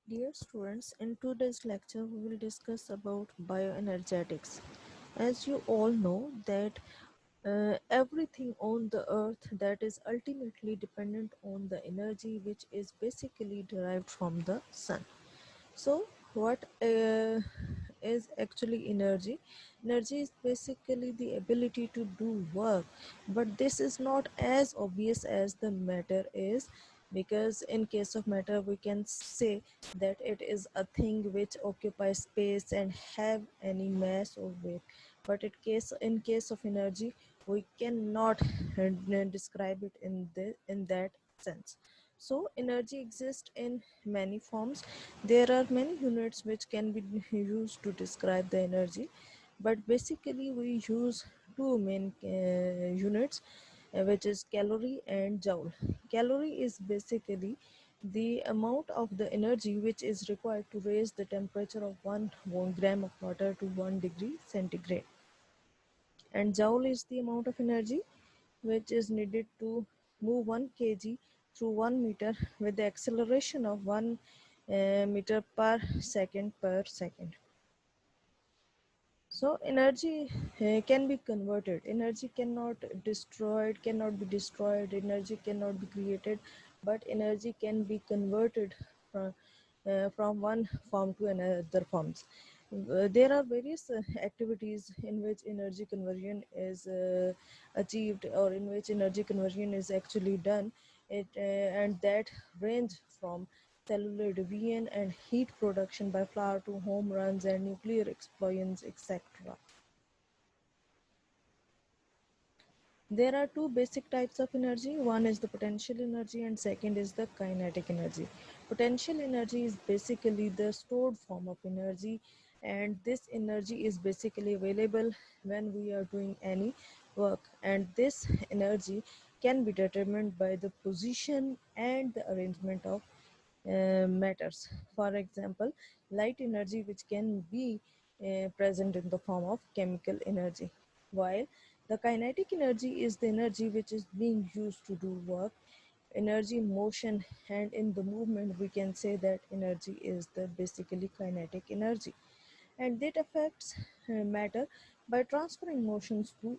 Dear students, in today's lecture we will discuss about bioenergetics. As you all know that everything on the earth that is ultimately dependent on the energy which is basically derived from the sun. So, what is actually energy? Energy is basically the ability to do work, but this is not as obvious as the matter is, because in case of matter we can say that it is a thing which occupies space and have any mass or weight, but in case of energy we cannot describe it in that sense. So energy exists in many forms. There are many units which can be used to describe the energy, but basically we use two main units, which is calorie and joule. Calorie is basically the amount of the energy which is required to raise the temperature of 1 gram of water to 1 degree centigrade, and joule is the amount of energy which is needed to move 1 kg through 1 meter with the acceleration of 1 meter per second. So energy can be converted. Energy cannot be destroyed. Energy cannot be created, but energy can be converted from one form to another forms. There are various activities in which energy conversion is achieved, or in which energy conversion is actually done. And that range from cellular division and heat production by flower to home runs and nuclear explosions, etc. There are two basic types of energy. One is the potential energy and second is the kinetic energy. Potential energy is basically the stored form of energy, and this energy is basically available when we are doing any work, and this energy can be determined by the position and the arrangement of matters. For example, light energy, which can be present in the form of chemical energy, while the kinetic energy is the energy which is being used to do work, energy in motion, and in the movement we can say that energy is the basically kinetic energy, and that affects matter by transferring motions to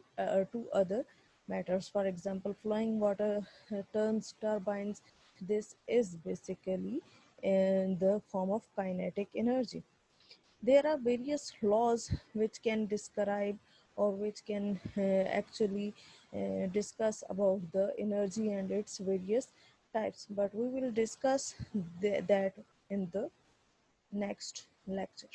other matters. For example, flowing water turns turbines. This is basically in the form of kinetic energy. There are various laws which can describe, or which can actually discuss about the energy and its various types, but we will discuss that in the next lecture.